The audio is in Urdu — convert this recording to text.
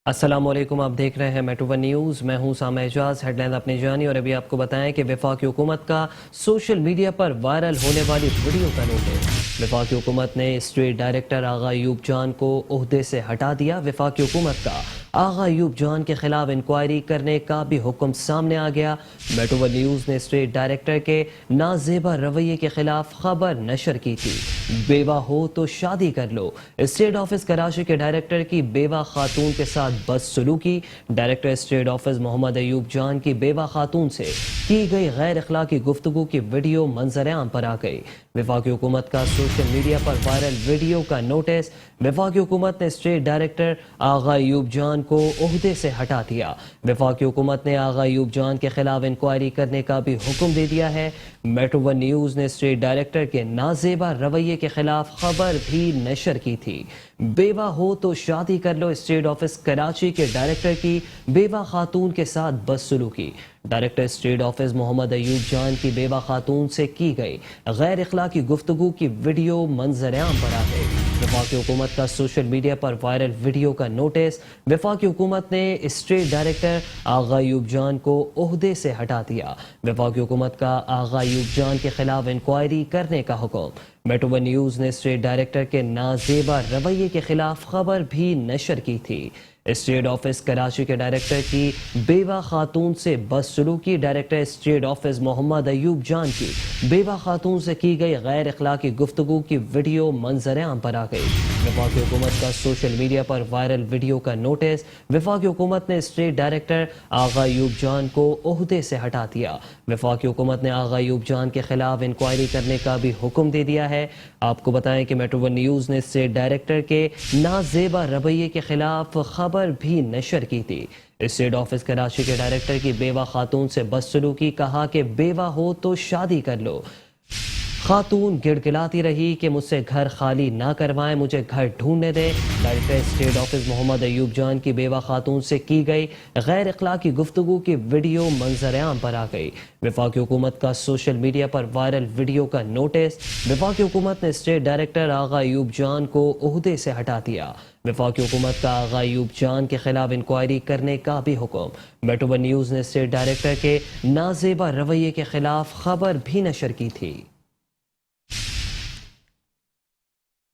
السلام علیکم، آپ دیکھ رہے ہیں میٹرو ون نیوز۔ میں ہوں سامع اعجاز۔ ہیڈ لائنز اپنی جانی اور ابھی آپ کو بتائیں کہ وفاقی حکومت کا سوشل میڈیا پر وائرل ہونے والی ویڈیو کا نوٹس۔ وفاقی حکومت نے اسٹریٹ ڈائریکٹر آغا ایوب جان کو عہدے سے ہٹا دیا۔ وفاقی حکومت کا آغا ایوب جان کے خلاف انکوائری کرنے کا بھی حکم سامنے آ گیا۔ میٹرو ون نیوز نے اسٹریٹ ڈائریکٹر کے نازیبا رویے کے خلاف خبر نشر کی تھی۔ بیوہ ہو تو شادی کر لو۔ اسٹیٹ آفس کراچی کے ڈائریکٹر کی بیوہ خاتون کے ساتھ بد سلوکی۔ ڈائریکٹر اسٹیٹ آفس محمد ایوب جان کی بیوہ خاتون سے کی گئی غیر اخلاقی گفتگو کی ویڈیو منظر عام پر آ گئی۔ وفاقی حکومت کا سوشل میڈیا پر وائرل ویڈیو کا نوٹس۔ وفاقی حکومت نے اسٹیٹ ڈائریکٹر آغا ایوب جان کو عہدے سے ہٹا دیا۔ وفاقی حکومت نے آغا ایوب جان کے خلاف انکوائری کرنے کا بھی حکم دے دیا ہے۔ میٹرو ون نیوز نے اسٹیٹ ڈائریکٹر کے نازیبا رویے کے خلاف خبر بھی نشر کی تھی۔ بیوہ ہو تو شادی کر لو۔ اسٹیٹ آفس کراچی کے ڈائریکٹر کی بیوہ خاتون کے ساتھ بدسلوکی۔ ڈائریکٹر اسٹیٹ آفس محمد ایوب جان کی بیوہ خاتون سے کی گئی غیر اخلاقی گفتگو کی ویڈیو منظر عام پر آ گئی۔ وفاقی حکومت کا سوشل میڈیا پر وائرل ویڈیو کا نوٹس۔ وفاقی حکومت نے اسٹیٹ ڈائریکٹر آغا ایوب جان کو عہدے سے ہٹا دیا۔ وفاقی حکومت کا آغا ایوب جان کے خلاف انکوائری کرنے کا حکم۔ میٹرو ون نیوز نے اسٹیٹ ڈائریکٹر کے نازیبا رویے کے خلاف خبر بھی نشر کی تھی۔ اسٹیٹ آفس کراچی کے ڈائریکٹر کی بیوہ خاتون سے بدسلوکی۔ ڈائریکٹر اسٹیٹ آفس محمد ایوب جان کی بیوہ خاتون سے کی گئی غیر اخلاقی گفتگو کی ویڈیو منظر عام پر آ گئی۔ وفاقی حکومت کا سوشل میڈیا پر وائرل ویڈیو کا نوٹس۔ وفاقی حکومت نے اسٹیٹ ڈائریکٹر آغا ایوب جان کو عہدے سے ہٹا دیا۔ وفاقی حکومت نے آغا ایوب جان کے خلاف انکوائری کرنے کا بھی حکم دے دیا ہے۔ آپ کو بتائیں کہ میٹرو ون نیوز نے اسٹیٹ ڈائریکٹر کے نازیبا رویے کے خلاف خبر بھی نشر کی تھی۔ اسٹیٹ آفس کراچی کے ڈائریکٹر کی بیوہ خاتون سے بدسلوکی۔ کہا کہ بیوہ ہو تو شادی کر لو۔ خاتون گڑگڑاتی رہی کہ مجھ سے گھر خالی نہ کروائیں، مجھے گھر ڈھونڈنے دیں۔ ڈائریکٹر اسٹیٹ آفس محمد ایوب جان کی بیوہ خاتون سے کی گئی غیر اخلاقی گفتگو کی ویڈیو منظر عام پر آ گئی۔ وفاقی حکومت کا سوشل میڈیا پر وائرل ویڈیو کا نوٹس۔ وفاقی حکومت نے اسٹیٹ ڈائریکٹر آغا ایوب جان کو عہدے سے ہٹا دیا۔ وفاقی حکومت کا آغا ایوب جان کے خلاف انکوائری کرنے کا بھی حکم۔ میٹرو ون نیوز نے اسٹیٹ ڈائریکٹر کے نازیبا رویے کے خلاف خبر بھی نشر کی تھی۔